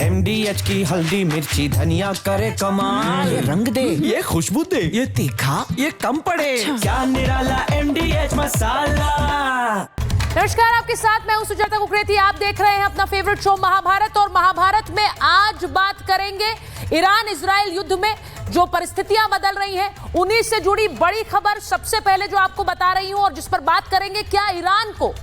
MDH की हल्दी मिर्ची धनिया करे कमाल। ये रंग दे, ये खुशबू दे, ये तीखा, ये कम पड़े। क्या निराला MDH मसाला। नमस्कार, आपके साथ मैं हूं सुजाता कुकरेती। आप देख रहे हैं अपना फेवरेट शो महाभारत। और महाभारत में आज बात करेंगे ईरान इजराइल युद्ध में जो परिस्थितियां बदल रही हैं उन्हीं से जुड़ी बड़ी खबर सबसे पहले जो आपको बता रही हूं और जिस पर बात करेंगे, क्या ईरान को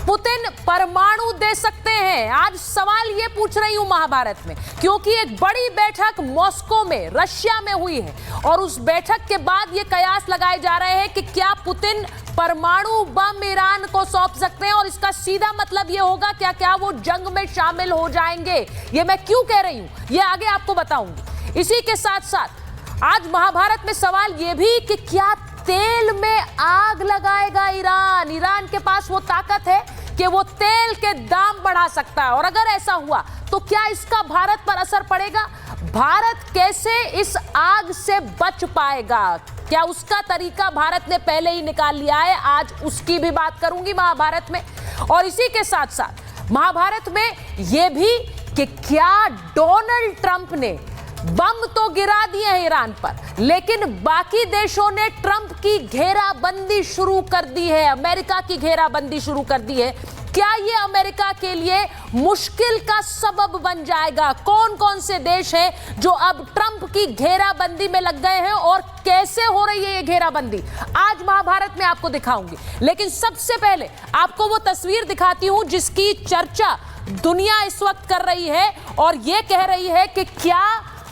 पुतिन परमाणु दे सकते हैं। आज सवाल ये पूछ रही हूं महाभारत में, क्योंकि एक बड़ी बैठक मॉस्को में रशिया में हुई है और उस बैठक के बाद ये कयास लगाए जा रहे हैं कि क्या पुतिन परमाणु बम ईरान को सौंप सकते हैं। और इसका सीधा मतलब ये होगा क्या वो जंग में शामिल हो जाएंगे। ये मैं क्यों कह रही हूं, ये आगे आपको बताऊंगी। इसी के साथ साथ आज महाभारत में सवाल ये भी कि क्या तेल में आग लगाएगा ईरान। ईरान के पास वो ताकत है कि वो तेल के दाम बढ़ा सकता है, और अगर ऐसा हुआ तो क्या इसका भारत पर असर पड़ेगा। भारत कैसे इस आग से बच पाएगा, क्या उसका तरीका भारत ने पहले ही निकाल लिया है। आज उसकी भी बात करूंगी महाभारत में। और इसी के साथ साथ महाभारत में यह भी कि क्या डोनाल्ड ट्रंप ने बम तो गिरा दिए हैं ईरान पर, लेकिन बाकी देशों ने ट्रंप की घेराबंदी शुरू कर दी है, अमेरिका की घेराबंदी शुरू कर दी है। क्या ये अमेरिका के लिए मुश्किल का सबब बन जाएगा। कौन कौन से देश हैं जो अब ट्रंप की घेराबंदी में लग गए हैं और कैसे हो रही है ये घेराबंदी, आज महाभारत में आपको दिखाऊंगी। लेकिन सबसे पहले आपको वो तस्वीर दिखाती हूं जिसकी चर्चा दुनिया इस वक्त कर रही है और ये कह रही है कि क्या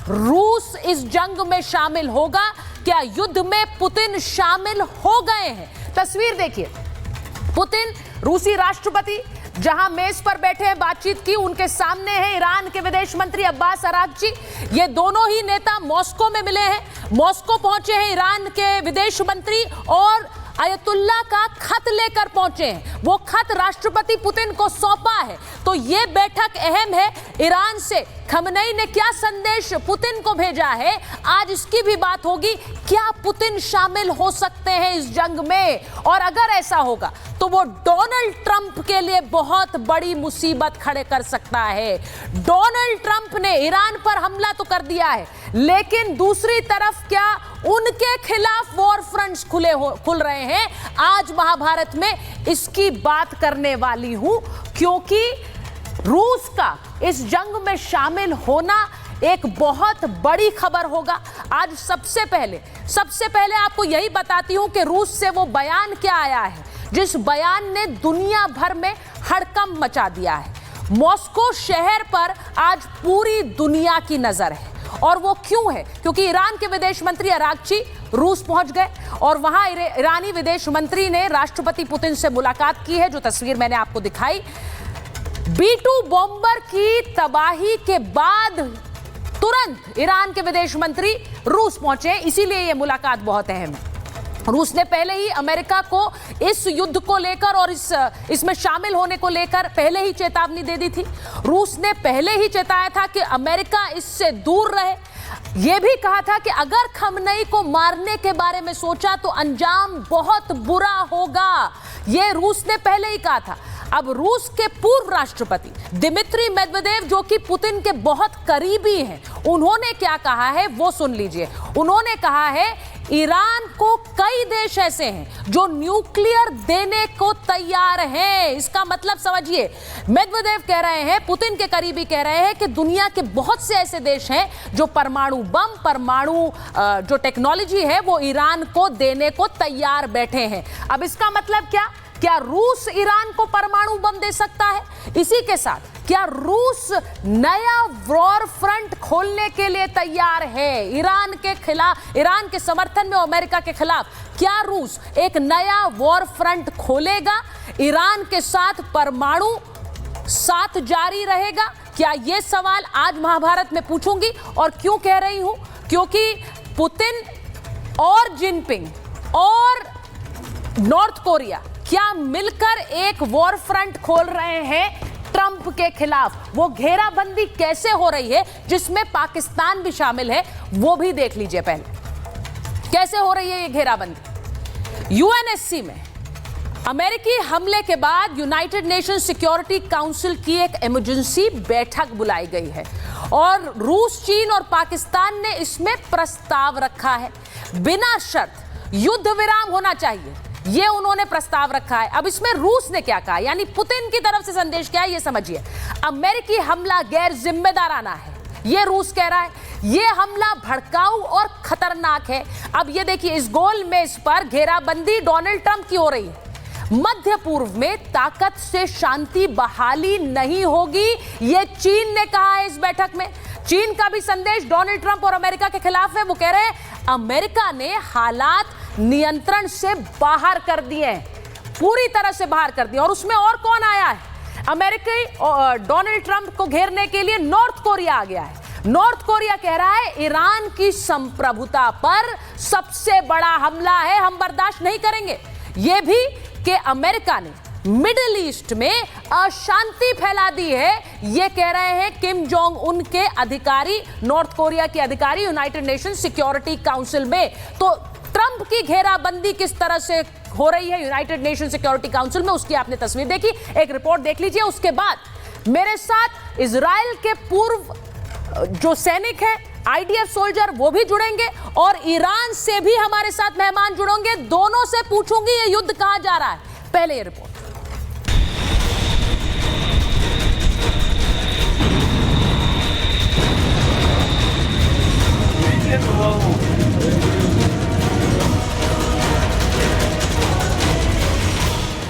रूस इस जंग में शामिल होगा, क्या युद्ध में पुतिन शामिल हो गए हैं। तस्वीर देखिए, पुतिन रूसी राष्ट्रपति जहां मेज पर बैठे हैं बातचीत की, उनके सामने है ईरान के विदेश मंत्री अब्बास अरागची। ये दोनों ही नेता मॉस्को में मिले हैं, मॉस्को पहुंचे हैं ईरान के विदेश मंत्री और अयतुल्ला का खत लेकर पहुंचे हैं। वो खत राष्ट्रपति पुतिन को सौंपा है। तो ये बैठक अहम है। ईरान से खमनई ने क्या संदेश पुतिन को भेजा है, आज इसकी भी बात होगी। क्या पुतिन शामिल हो सकते हैं इस जंग में, और अगर ऐसा होगा तो वो डोनाल्ड ट्रंप के लिए बहुत बड़ी मुसीबत खड़े कर सकता है। डोनाल्ड ट्रंप ने ईरान पर हमला तो कर दिया है, लेकिन दूसरी तरफ क्या उनके खिलाफ वॉर फ्रंट्स खुल रहे हैं। आज महाभारत में इसकी बात करने वाली हूं, क्योंकि रूस का इस जंग में शामिल होना एक बहुत बड़ी खबर होगा। आज सबसे पहले आपको यही बताती हूं कि रूस से वो बयान क्या आया है जिस बयान ने दुनिया भर में हड़कंप मचा दिया है। मॉस्को शहर पर आज पूरी दुनिया की नजर है, और वो क्यों है, क्योंकि ईरान के विदेश मंत्री अरागची रूस पहुंच गए और वहां ईरानी विदेश मंत्री ने राष्ट्रपति पुतिन से मुलाकात की है, जो तस्वीर मैंने आपको दिखाई। B-2 बॉम्बर की तबाही के बाद तुरंत ईरान के विदेश मंत्री रूस पहुंचे, इसीलिए यह मुलाकात बहुत अहम है। रूस ने पहले ही अमेरिका को इस युद्ध को लेकर और इसमें शामिल होने को लेकर पहले ही चेतावनी दे दी थी। रूस ने पहले ही चेताया था कि अमेरिका इससे दूर रहे। यह भी कहा था कि अगर खमनई को मारने के बारे में सोचा तो अंजाम बहुत बुरा होगा। यह रूस ने पहले ही कहा था। अब रूस के पूर्व राष्ट्रपति दिमित्री मेदवेदेव, जो कि पुतिन के बहुत करीबी हैं, उन्होंने क्या कहा है वो सुन लीजिए। उन्होंने कहा है ईरान को कई देश ऐसे हैं जो न्यूक्लियर देने को तैयार हैं। इसका मतलब समझिए, मेदवेदेव कह रहे हैं, पुतिन के करीबी कह रहे हैं कि दुनिया के बहुत से ऐसे देश हैं जो परमाणु बम, परमाणु जो टेक्नोलॉजी है वो ईरान को देने को तैयार बैठे हैं। अब इसका मतलब क्या रूस ईरान को परमाणु बम दे सकता है। इसी के साथ क्या रूस नया वॉर फ्रंट खोलने के लिए तैयार है ईरान के खिलाफ, ईरान के समर्थन में अमेरिका के खिलाफ। क्या रूस एक नया वॉर फ्रंट खोलेगा, ईरान के साथ परमाणु साथ जारी रहेगा। क्या यह सवाल आज महाभारत में पूछूंगी। और क्यों कह रही हूं, क्योंकि पुतिन और जिनपिंग और नॉर्थ कोरिया क्या मिलकर एक वॉर फ्रंट खोल रहे हैं ट्रंप के खिलाफ। वो घेराबंदी कैसे हो रही है जिसमें पाकिस्तान भी शामिल है, वो भी देख लीजिए। पहले कैसे हो रही है ये घेराबंदी। यूएनएससी में अमेरिकी हमले के बाद यूनाइटेड नेशन सिक्योरिटी काउंसिल की एक इमरजेंसी बैठक बुलाई गई है और रूस, चीन और पाकिस्तान ने इसमें प्रस्ताव रखा है। बिना शर्त युद्ध विराम होना चाहिए, ये उन्होंने प्रस्ताव रखा है। अब इसमें रूस ने क्या कहा, यानी पुतिन की तरफ से संदेश क्या है, ये समझिए। अमेरिकी हमला गैर जिम्मेदाराना है, ये रूस कह रहा है। ये हमला भड़काऊ और खतरनाक है। अब ये देखिए, इस गोल मेज पर घेराबंदी डोनाल्ड ट्रंप की हो रही है। मध्य पूर्व में ताकत से शांति बहाली नहीं होगी, ये चीन ने कहा है इस बैठक में। चीन का भी संदेश डोनाल्ड ट्रंप और अमेरिका के खिलाफ है। वो कह रहे हैं अमेरिका ने हालात नियंत्रण से बाहर कर दिए हैं, पूरी तरह से बाहर कर दिए। और उसमें और कौन आया है? अमेरिकी डोनाल्ड ट्रंप को घेरने के लिए नॉर्थ कोरिया आ गया है। नॉर्थ कोरिया कह रहा है ईरान की संप्रभुता पर सबसे बड़ा हमला है, हम बर्दाश्त नहीं करेंगे। यह भी कि अमेरिका ने मिडिल ईस्ट में अशांति फैला दी है, ये कह रहे हैं किम जोंग उन के अधिकारी, नॉर्थ कोरिया के अधिकारी यूनाइटेड नेशन सिक्योरिटी काउंसिल में। तो ट्रंप की घेराबंदी किस तरह से हो रही है यूनाइटेड नेशन सिक्योरिटी काउंसिल में, उसकी आपने तस्वीर देखी, एक रिपोर्ट देख लीजिए। उसके बाद मेरे साथ इजराइल के पूर्व जो सैनिक है, आईडीएफ सोल्जर, वो भी जुड़ेंगे और ईरान से भी हमारे साथ मेहमान जुड़ेंगे। दोनों से पूछूंगी ये युद्ध कहां जा रहा है। पहले ये रिपोर्ट।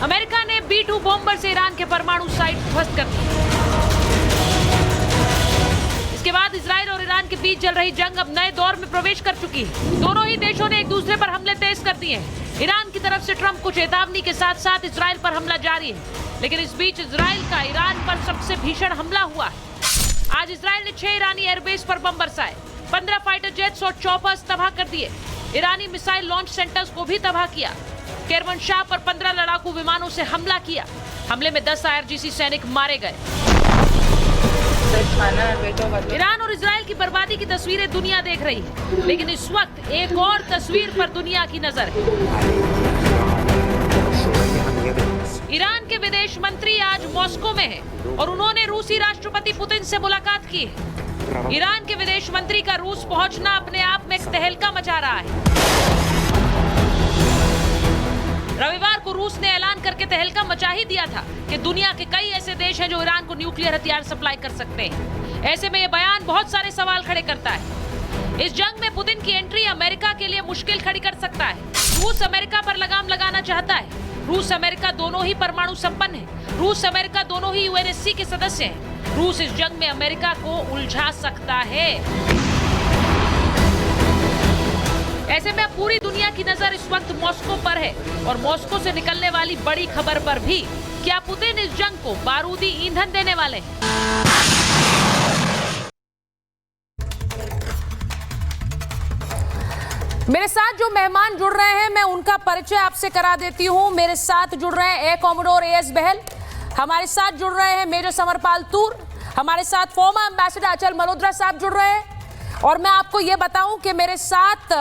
अमेरिका ने B-2 बॉम्बर से ईरान के परमाणु साइट ध्वस्त कर दी। इसके बाद इजराइल और ईरान के बीच चल रही जंग अब नए दौर में प्रवेश कर चुकी है। दोनों ही देशों ने एक दूसरे पर हमले तेज कर दिए हैं। ईरान की तरफ से ट्रंप को चेतावनी के साथ साथ इजराइल पर हमला जारी है, लेकिन इस बीच इजराइल का ईरान पर सबसे भीषण हमला हुआ है। आज इजराइल ने 6 ईरानी एयरबेस पर बम बरसाए, 15 फाइटर जेट्स और चॉपर्स तबाह कर दिए। ईरानी मिसाइल लॉन्च सेंटर्स को भी तबाह किया। केरमनशाह पर 15 लड़ाकू विमानों से हमला किया। हमले में 10 IRGC सैनिक मारे गए। ईरान और इजराइल की बर्बादी की तस्वीरें दुनिया देख रही है, लेकिन इस वक्त एक और तस्वीर पर दुनिया की नजर है। ईरान के विदेश मंत्री आज मॉस्को में हैं और उन्होंने रूसी राष्ट्रपति पुतिन से मुलाकात की है। ईरान के विदेश मंत्री का रूस पहुंचना अपने आप में एक तहलका मचा रहा है। रविवार को रूस ने ऐलान करके तहलका मचा ही दिया था कि दुनिया के कई ऐसे देश हैं जो ईरान को न्यूक्लियर हथियार सप्लाई कर सकते हैं। ऐसे में यह बयान बहुत सारे सवाल खड़े करता है। इस जंग में पुतिन की एंट्री अमेरिका के लिए मुश्किल खड़ी कर सकता है। रूस अमेरिका पर लगाम लगाना चाहता है। रूस अमेरिका दोनों ही परमाणु संपन्न है। रूस अमेरिका दोनों ही UNSC के सदस्य हैं। रूस इस जंग में अमेरिका को उलझा सकता है। ऐसे में पूरी दुनिया की नजर इस वक्त मॉस्को पर है और मॉस्को से निकलने वाली बड़ी खबर पर भी। क्या पुतिन इस जंग को बारूदी ईंधन देने वाले हैं? मेरे साथ जो मेहमान जुड़ रहे हैं, मैं उनका परिचय आपसे करा देती हूं। मेरे साथ जुड़ रहे हैं एयर कॉमोडोर AS बहल, हमारे साथ जुड़ रहे हैं मेजर समरपाल तूर, हमारे साथ फॉर्मर एम्बेसडर अचल मल्होत्रा साहब जुड़ रहे हैं। और मैं आपको यह बताऊं कि मेरे साथ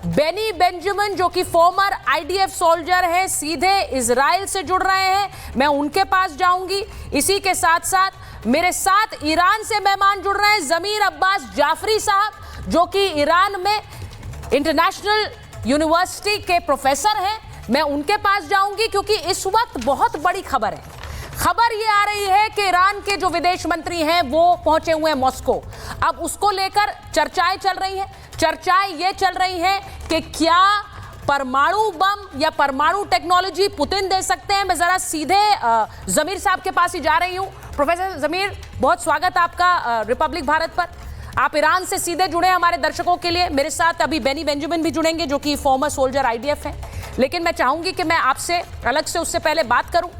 बेनी बेंजामिन, जो कि फॉर्मर IDF सोल्जर हैं, सीधे इजराइल से जुड़ रहे हैं, मैं उनके पास जाऊंगी। इसी के साथ साथ मेरे साथ ईरान से मेहमान जुड़ रहे हैं, जमीर अब्बास जाफरी साहब, जो कि ईरान में इंटरनेशनल यूनिवर्सिटी के प्रोफेसर हैं, मैं उनके पास जाऊंगी क्योंकि इस वक्त बहुत बड़ी खबर है। खबर ये आ रही है कि ईरान के जो विदेश मंत्री हैं वो पहुंचे हुए हैं मॉस्को। अब उसको लेकर चर्चाएं चल रही हैं। चर्चाएं ये चल रही हैं कि क्या परमाणु बम या परमाणु टेक्नोलॉजी पुतिन दे सकते हैं। मैं जरा सीधे जमीर साहब के पास ही जा रही हूं। प्रोफेसर जमीर, बहुत स्वागत आपका रिपब्लिक भारत पर। आप ईरान से सीधे जुड़े हमारे दर्शकों के लिए। मेरे साथ अभी बेनी बेंजामिन भी जुड़ेंगे, जो कि फॉर्मर सोल्जर IDF हैं। लेकिन मैं चाहूंगी कि मैं आपसे अलग से उससे पहले बात करूं।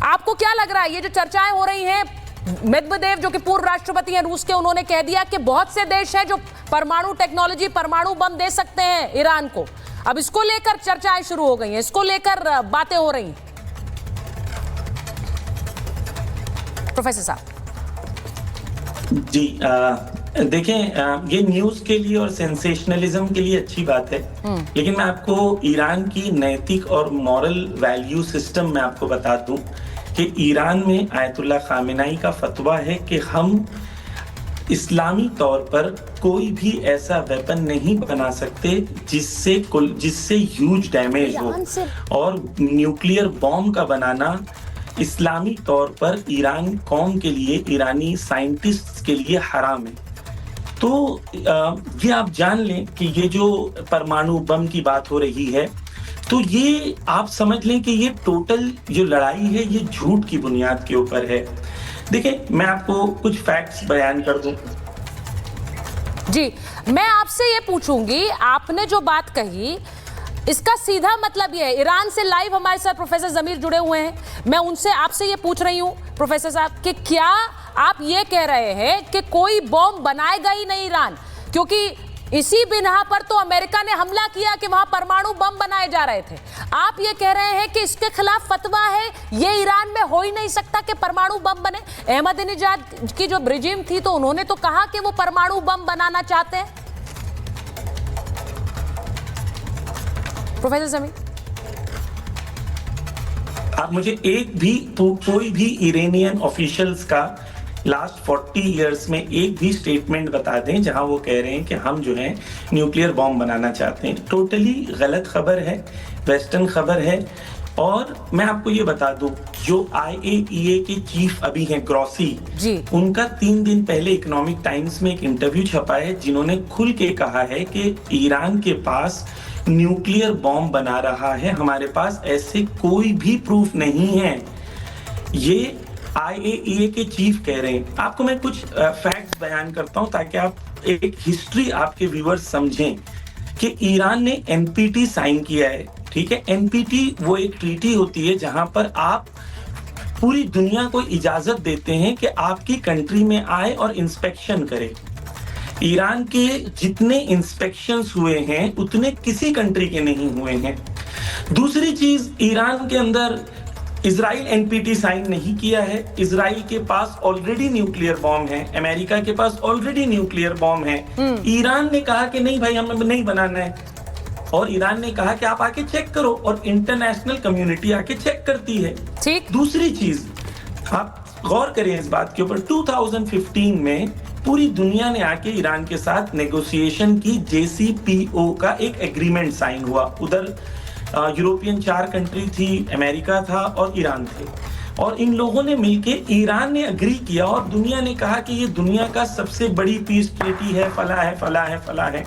आपको क्या लग रहा है, ये जो चर्चाएं हो रही हैं, मेदवेदेव जो कि पूर्व राष्ट्रपति हैं रूस के, उन्होंने कह दिया कि बहुत से देश हैं जो परमाणु टेक्नोलॉजी, परमाणु बम दे सकते हैं ईरान को। अब इसको लेकर चर्चाएं शुरू हो गई हैं, इसको लेकर बातें हो रही हैं। प्रोफेसर साहब जी, देखें, ये न्यूज के लिए और सेंसेशनलिज्म के लिए अच्छी बात है, लेकिन मैं आपको ईरान की नैतिक और मॉरल वैल्यू सिस्टम में आपको बता दूं कि ईरान में आयतुल्लाह खामेनाई का फतवा है कि हम इस्लामी तौर पर कोई भी ऐसा वेपन नहीं बना सकते जिससे ह्यूज डैमेज हो, और न्यूक्लियर बॉम्ब का बनाना इस्लामी तौर पर ईरान कौम के लिए, ईरानी साइंटिस्ट्स के लिए हराम है। तो ये आप जान लें कि ये जो परमाणु बम की बात हो रही है, तो ये आप समझ लें कि ये टोटल जो लड़ाई है ये झूठ की बुनियाद के ऊपर है। देखिए, मैं आपको कुछ फैक्ट्स बयान कर दूं। जी, मैं आपसे ये पूछूंगी, आपने जो बात कही इसका सीधा मतलब ये है, ईरान से लाइव हमारे साथ प्रोफेसर जमीर जुड़े हुए हैं, मैं उनसे आपसे ये पूछ रही हूँ प्रोफेसर साहब कि क्या आप ये कह रहे हैं कि कोई बॉम्ब बनाएगा ही नहीं ईरान, क्योंकि इसी बिना पर तो अमेरिका ने हमला किया कि वहां परमाणु बम बनाए जा रहे थे। आप ये कह रहे हैं कि इसके खिलाफ फतवा है, ये ईरान में हो ही नहीं सकता कि परमाणु बम बने। अहमदीनेजाद की जो रिजीम थी तो उन्होंने तो कहा कि वो परमाणु बम बनाना चाहते हैं। प्रोफेसर जमीर, आप मुझे एक भी कोई भी ईरानियन ऑफिशियल्स का लास्ट 40 इयर्स में एक भी स्टेटमेंट बता दें जहां वो कह रहे हैं कि हम जो है न्यूक्लियर बॉम्ब बनाना चाहते हैं। टोटली गलत खबर है, वेस्टर्न खबर है। और मैं आपको ये बता दूं, जो IAEA के चीफ अभी हैं ग्रॉसी जी, उनका 3 दिन पहले इकोनॉमिक टाइम्स में एक इंटरव्यू छपा है जिन्होंने खुल के कहा है कि ईरान के पास न्यूक्लियर बॉम्ब बना रहा है, हमारे पास ऐसे कोई भी प्रूफ नहीं है। ये IAEA के चीफ कह रहे हैं। आपको मैं कुछ फैक्ट्स बयान करता हूं ताकि आप एक हिस्ट्री आपके व्यूअर्स समझें कि ईरान ने NPT साइन किया है, ठीक है। NPT वो एक ट्रीटी होती है जहां पर आप पूरी दुनिया को इजाजत देते हैं कि आपकी कंट्री में आए और इंस्पेक्शन करे। ईरान के जितने इंस्पेक्शंस हुए हैं उतने किसी कंट्री के नहीं हुए हैं। दूसरी चीज, ईरान के अंदर इजराइल NPT साइन नहीं किया है। इजराइल के पास ऑलरेडी न्यूक्लियर बॉम्ब है, अमेरिका के पास ऑलरेडी न्यूक्लियर बॉम्ब है। ईरान ने कहा कि नहीं भाई, हमें नहीं बनाना है, और ईरान ने कहा कि आप आके चेक करो, और इंटरनेशनल कम्युनिटी आके चेक करती है। ठीक। दूसरी चीज, आप गौर करें इस बात के ऊपर, 2015 में पूरी दुनिया ने आके ईरान के साथ नेगोशिएशन की, JCPO का एक एग्रीमेंट साइन हुआ। उधर यूरोपियन 4 कंट्री थी, अमेरिका था और ईरान थे, और इन लोगों ने मिलके, ईरान ने अग्री किया और दुनिया ने कहा कि ये दुनिया का सबसे बड़ी पीस ट्रीटी है, फला है फला है फला है।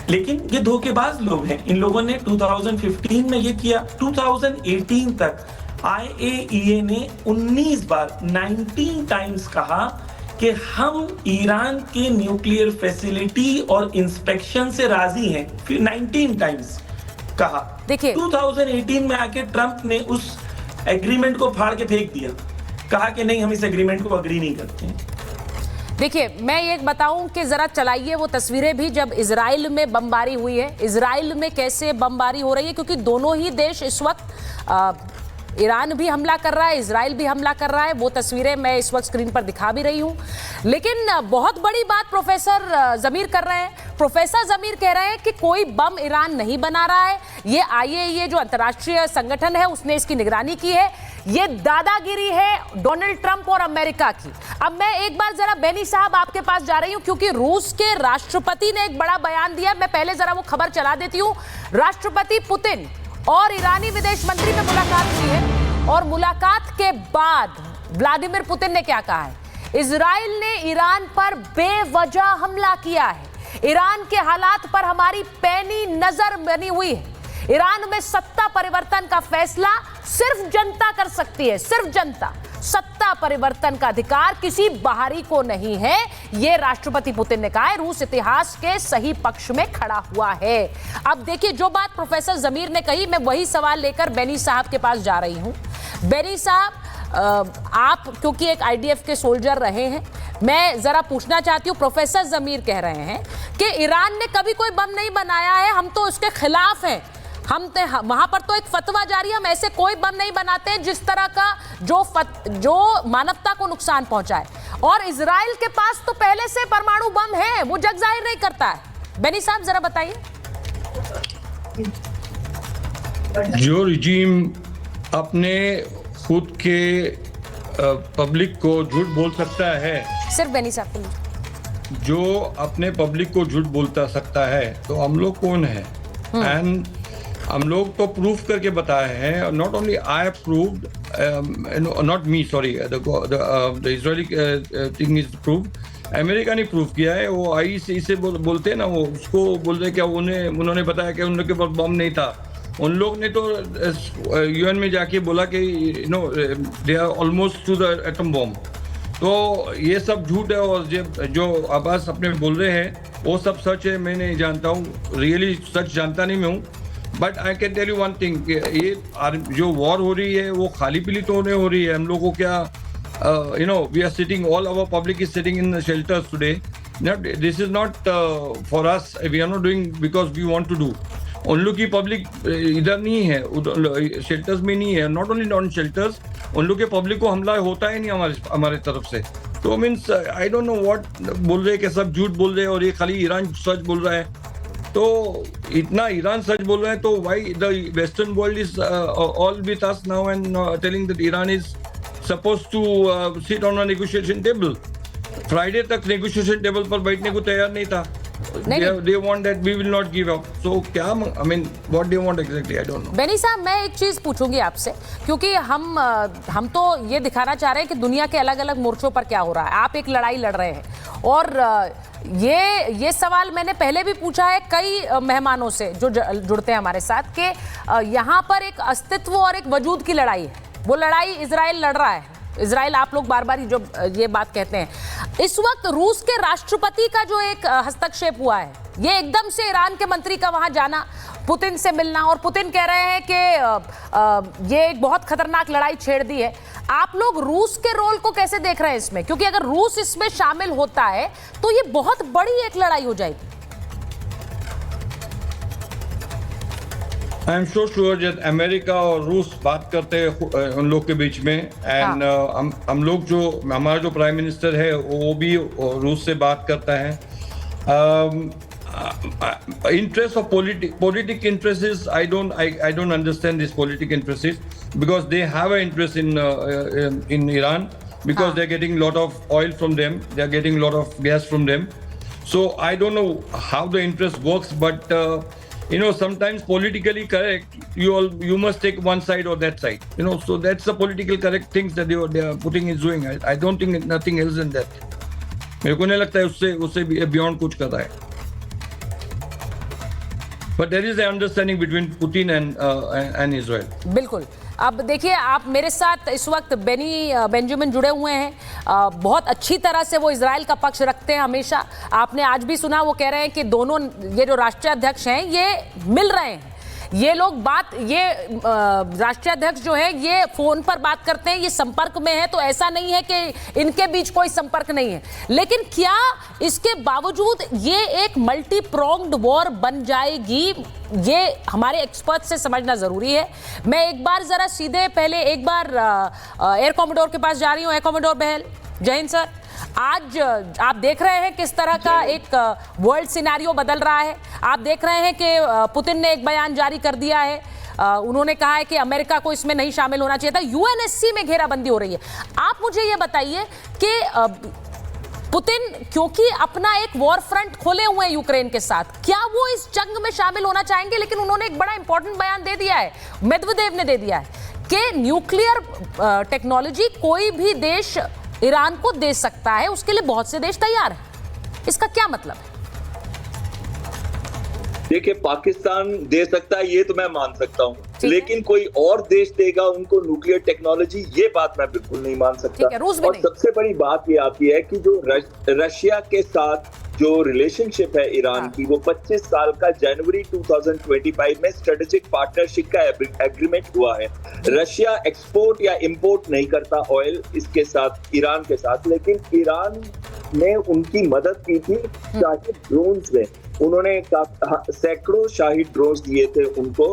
लेकिन ये धोखेबाज लोग हैं। इन लोगों ने 2015 में ये किया। 2018 तक IAEA ने 19 बार 19 टाइम्स कहा कि हम ईरान के न्यूक्लियर फैसिलिटी और इंस्पेक्शन से राजी हैं। फिर 19 टाइम्स कहा। देखिए, 2018 में आके ट्रंप ने उस एग्रीमेंट को फाड़ के फेंक दिया, कहा कि नहीं, हम इस एग्रीमेंट को अग्री नहीं करते हैं। देखिए, मैं ये बताऊं कि जरा चलाइए वो तस्वीरें भी, जब इजराइल में बमबारी हुई है, इजराइल में कैसे बमबारी हो रही है, क्योंकि दोनों ही देश इस वक्त, ईरान भी हमला कर रहा है, इजराइल भी हमला कर रहा है। वो तस्वीरें मैं इस वक्त स्क्रीन पर दिखा भी रही हूं। लेकिन बहुत बड़ी बात प्रोफेसर जमीर कर रहे हैं। प्रोफेसर जमीर कह रहे हैं कि कोई बम ईरान नहीं बना रहा है, ये IAEA जो अंतर्राष्ट्रीय संगठन है उसने इसकी निगरानी की है, ये दादागिरी है डोनाल्ड ट्रंप और अमेरिका की। अब मैं एक बार जरा बेनी साहब आपके पास जा रही हूं, क्योंकि रूस के राष्ट्रपति ने एक बड़ा बयान दिया। मैं पहले जरा वो खबर चला देती हूं। राष्ट्रपति पुतिन और ईरानी विदेश मंत्री में मुलाकात की है, और मुलाकात के बाद व्लादिमीर पुतिन ने क्या कहा है? इजराइल ने ईरान पर बेवजह हमला किया है, ईरान के हालात पर हमारी पैनी नजर बनी हुई है, ईरान में सत्ता परिवर्तन का फैसला सिर्फ जनता कर सकती है, सिर्फ जनता। सत्ता परिवर्तन का अधिकार किसी बाहरी को नहीं है, यह राष्ट्रपति पुतिन ने कहा है। रूस इतिहास के सही पक्ष में खड़ा हुआ है। अब देखिए, जो बात प्रोफेसर जमीर ने कही, मैं वही सवाल लेकर बेनी साहब के पास जा रही हूं। बेनी साहब, आप क्योंकि एक IDF के सोल्जर रहे हैं, मैं जरा पूछना चाहती हूँ। प्रोफेसर जमीर कह रहे हैं कि ईरान ने कभी कोई बम नहीं बनाया है, हम तो उसके खिलाफ हैं, वहां पर तो एक फतवा जारी है, हम ऐसे कोई बम नहीं बनाते हैं जिस तरह का जो मानवता को नुकसान पहुंचाए। और इजराइल के पास तो पहले से परमाणु बम है, वो जग जाहिर नहीं करता है। बेनी साहब जरा बताइए। जो रिजीम अपने खुद के पब्लिक को झूठ बोल सकता है, सिर्फ बेनी साहब जो अपने पब्लिक को झूठ बोलता सकता है, तो हम लोग कौन है? एंड हम लोग तो प्रूफ करके बताए हैं। Not only I have proved, not me, sorry, the Israeli thing is proved. America ने प्रूव किया है। वो आई से इसे बोलते हैं ना, वो उसको बोल रहे क्या उन्होंने बताया कि उन लोग के पास बम नहीं था। उन लोग ने तो यूएन में जाके बोला कि they are almost to the atom bomb. तो ये सब झूठ है। और जो अब्बास अपने बोल रहे हैं वो सब सच है। मैं नहीं जानता हूँ, रियली सच जानता नहीं मैं हूँ। But I can tell you one thing, ये जो वॉर हो रही है वो खाली पीली तो नहीं हो रही है। हम लोगों को क्या we are sitting, all our public is sitting in shelters today. This is not for us, we are not doing because we want to do. उन लोग की पब्लिक इधर नहीं है, शेल्टर्स में नहीं है। नॉट ओनली नॉन शेल्टर्स, उन लोग के पब्लिक को हमला होता ही नहीं हमारे तरफ से। तो means I don't know what बोल रहे, कि सब झूठ बोल रहे हैं और ये खाली ईरान सच बोल रहा है। तो इतना ईरान सच बोल रहा है तो why the western world is all with us now and telling that Iran is supposed to sit on a negotiation table. Friday तक नेगोशिएशन टेबल पर बैठने को तैयार नहीं था। They want that we will not give up. So क्या, I mean, what do you want exactly? I don't know. Beni साहब, मैं एक चीज पूछूंगी आपसे, क्योंकि हम तो ये दिखाना चाह रहे हैं कि दुनिया के अलग अलग मोर्चों पर क्या हो रहा है। आप एक लड़ाई लड़ रहे हैं और ये सवाल मैंने पहले भी पूछा है कई मेहमानों से जो जुड़ते हैं हमारे साथ, कि यहाँ पर एक अस्तित्व और एक वजूद की लड़ाई है। वो लड़ाई इजराइल लड़ रहा है। इजराइल, आप लोग बार बार जो ये बात कहते हैं, इस वक्त रूस के राष्ट्रपति का जो एक हस्तक्षेप हुआ है, ये एकदम से ईरान के मंत्री का वहां जाना, पुतिन से मिलना, और पुतिन कह रहे हैं कि ये एक बहुत खतरनाक लड़ाई छेड़ दी है। आप लोग रूस के रोल को कैसे देख रहे हैं इसमें? क्योंकि अगर रूस इसमें शामिल होता है तो ये बहुत बड़ी एक लड़ाई हो जाएगी। आई एम सो श्योर जब अमेरिका और रूस बात करते हैं उन लोग के बीच में, एंड हम लोग जो हमारा जो प्राइम मिनिस्टर है वो भी रूस से बात करता है। interest of politic interests is I don't understand this political interests, because they have an interest in Iran, because they're getting a lot of oil from them, they're getting a lot of gas from them. So I don't know how the interest works, but sometimes politically correct, you must take one side or that side, so that's the political correct things that they are putting is doing. I don't think nothing else than that. मेरे को नहीं लगता है उससे beyond कुछ कर रहा है. But there is an understanding between Putin and Israel. बिल्कुल. अब देखिए, आप मेरे साथ इस वक्त बेंजामिन जुड़े हुए हैं। बहुत अच्छी तरह से वो इजराइल का पक्ष रखते हैं हमेशा। आपने आज भी सुना, वो कह रहे हैं कि दोनों ये जो राष्ट्रीय अध्यक्ष हैं ये मिल रहे हैं। ये लोग राष्ट्रीय अध्यक्ष जो है ये फोन पर बात करते हैं, ये संपर्क में है, तो ऐसा नहीं है कि इनके बीच कोई संपर्क नहीं है। लेकिन क्या इसके बावजूद ये एक मल्टी प्रोंग्ड वॉर बन जाएगी, ये हमारे एक्सपर्ट से समझना जरूरी है। मैं एक बार जरा सीधे पहले एक बार एयर कॉमोडोर के पास जा रही हूँ। एयर कॉमोडोर बहल, जय हिंद सर। आज आप देख रहे हैं किस तरह का एक वर्ल्ड सिनेरियो बदल रहा है। आप देख रहे हैं कि पुतिन ने एक बयान जारी कर दिया है। उन्होंने कहा है कि अमेरिका को इसमें नहीं शामिल होना चाहिए था। यूएनएससी में घेराबंदी हो रही है। आप मुझे ये बताइए कि पुतिन क्योंकि अपना एक वॉर फ्रंट खोले हुए हैं यूक्रेन के साथ, क्या वो इस जंग में शामिल होना चाहेंगे? लेकिन उन्होंने एक बड़ा इंपॉर्टेंट बयान दे दिया है, मेदवेदेव ने दे दिया है कि न्यूक्लियर टेक्नोलॉजी कोई भी देश ईरान को दे सकता है, उसके लिए बहुत से देश तैयार हैं। इसका क्या मतलब है? देखिए, पाकिस्तान दे सकता है ये तो मैं मान सकता हूँ, लेकिन कोई और देश देगा उनको न्यूक्लियर टेक्नोलॉजी, ये बात मैं बिल्कुल नहीं मान सकता। और सबसे बड़ी बात ये आती है कि जो रशिया के साथ जो रिलेशनशिप है ईरान की, वो 25 साल का जनवरी 2025 में स्ट्रेटेजिक पार्टनरशिप का एग्रीमेंट हुआ है। रशिया एक्सपोर्ट या इंपोर्ट नहीं करता ऑयल इसके साथ, ईरान के साथ, लेकिन ईरान ने उनकी मदद की थी, चाहे ड्रोन्स में, उन्होंने सैकड़ों शाही ड्रोन्स दिए थे उनको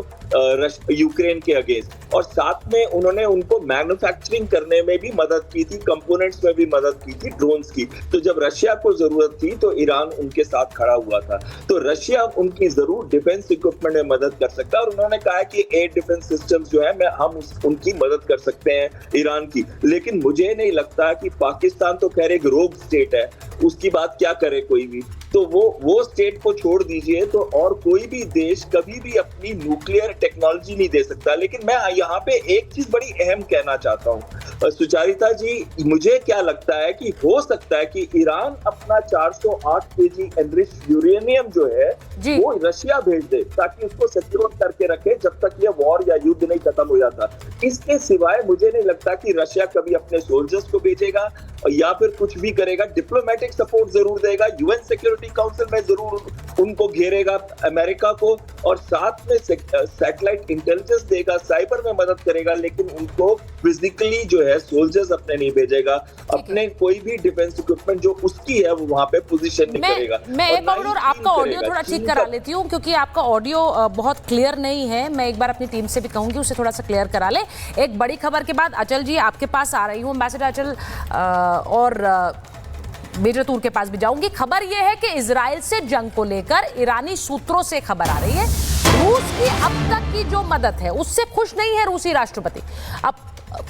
यूक्रेन के अगेंस्ट, और साथ में उन्होंने उनको मैन्युफैक्चरिंग करने में भी मदद की थी, कंपोनेंट्स में भी मदद की थी ड्रोन्स की। तो जब रशिया को जरूरत थी तो ईरान उनके साथ खड़ा हुआ था। तो रशिया उनकी जरूर डिफेंस इक्विपमेंट में मदद कर सकता है, और उन्होंने कहा कि एयर डिफेंस सिस्टम्स जो है हम उनकी मदद कर सकते हैं ईरान की। लेकिन मुझे नहीं लगता कि पाकिस्तान तो खैर एक रोग स्टेट है, उसकी बात क्या करे कोई भी, तो वो स्टेट को छोड़ दीजिए तो और कोई भी देश कभी भी अपनी न्यूक्लियर टेक्नोलॉजी नहीं दे सकता। लेकिन मैं यहाँ पे एक चीज बड़ी अहम कहना चाहता हूँ सुचारिता जी, मुझे क्या लगता है कि हो सकता है कि ईरान अपना 408 केजी एनरिच्ड यूरेनियम जो है वो रशिया भेज दे, ताकि उसको सिक्योर करके रखे जब तक ये वॉर या युद्ध नहीं खत्म हो जाता। इसके सिवाय मुझे नहीं लगता कि रशिया कभी अपने सोल्जर्स को भेजेगा या फिर कुछ भी करेगा। डिप्लोमेटिक सपोर्ट जरूर देगा, यूएन सिक्योरिटी काउंसिल में जरूर उनको घेरेगा अमेरिका को, और साथ में सैटेलाइट इंटेलिजेंस देगा, साइबर में मदद करेगा, लेकिन उनको फिजिकली जो है सोल्जर्स अपने नहीं भेजेगा। अपने कोई भी डिफेंस इक्विपमेंट जो उसकी है वो वहां पे पोजीशन नहीं करेगा। मैं एक बार और आपका ऑडियो थोड़ा ठीक करा लेती हूँ, क्योंकि आपका ऑडियो बहुत क्लियर नहीं है। मैं एक बार अपनी टीम से भी कहूंगी उसे थोड़ा सा क्लियर करा ले। एक बड़ी खबर के बाद अचल जी आपके पास आ रही हूँ, एम्बेसडर अचल, और मेजर तूर के पास भी जाऊंगी। खबर यह है कि इजराइल से जंग को लेकर ईरानी सूत्रों से खबर आ रही है, रूस की अब तक की जो मदद है उससे खुश नहीं है रूसी राष्ट्रपति। अब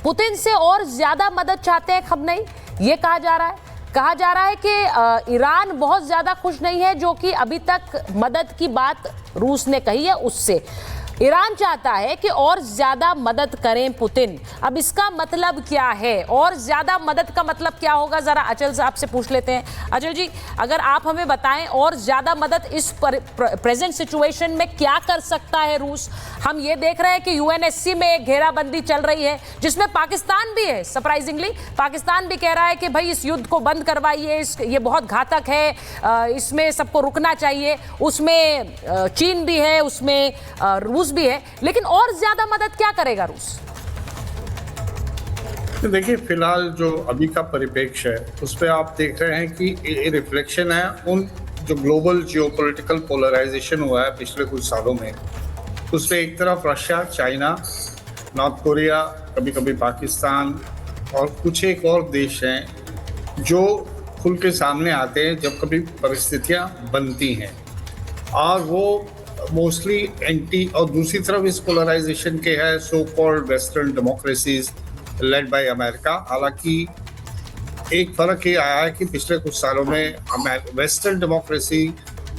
पुतिन से और ज्यादा मदद चाहते हैं खमनेई, ये कहा जा रहा है कि ईरान बहुत ज्यादा खुश नहीं है जो कि अभी तक मदद की बात रूस ने कही है उससे। ईरान चाहता है कि और ज्यादा मदद करें पुतिन। अब इसका मतलब क्या है, और ज्यादा मदद का मतलब क्या होगा, जरा अचल साहब से पूछ लेते हैं। अचल जी, अगर आप हमें बताएं और ज्यादा मदद इस प्रेजेंट सिचुएशन में क्या कर सकता है रूस। हम ये देख रहे हैं कि यूएनएससी में एक घेराबंदी चल रही है जिसमें पाकिस्तान भी है। सरप्राइजिंगली पाकिस्तान भी कह रहा है कि भाई इस युद्ध को बंद करवाइए, ये बहुत घातक है, इसमें सबको रुकना चाहिए। उसमें चीन भी है, उसमें रूस भी है, लेकिन और ज्यादा मदद क्या करेगा रूस? देखिए, फिलहाल जो अभी का परिप्रेक्ष्य है उस पर आप देख रहे हैं कि रिफ्लेक्शन है उन जो ग्लोबल जियोपॉलिटिकल पोलराइजेशन हुआ है पिछले कुछ सालों में। उसमें एक तरफ रशिया, चाइना, नॉर्थ कोरिया, कभी कभी पाकिस्तान और कुछ एक और देश हैं जो खुल के सामने आते हैं जब कभी परिस्थितियां बनती हैं, और वो मोस्टली एंटी, और दूसरी तरफ इस पोलराइजेशन के है so called western democracies led by America. हालांकि एक फर्क ये आया है कि पिछले कुछ सालों में वेस्टर्न डेमोक्रेसी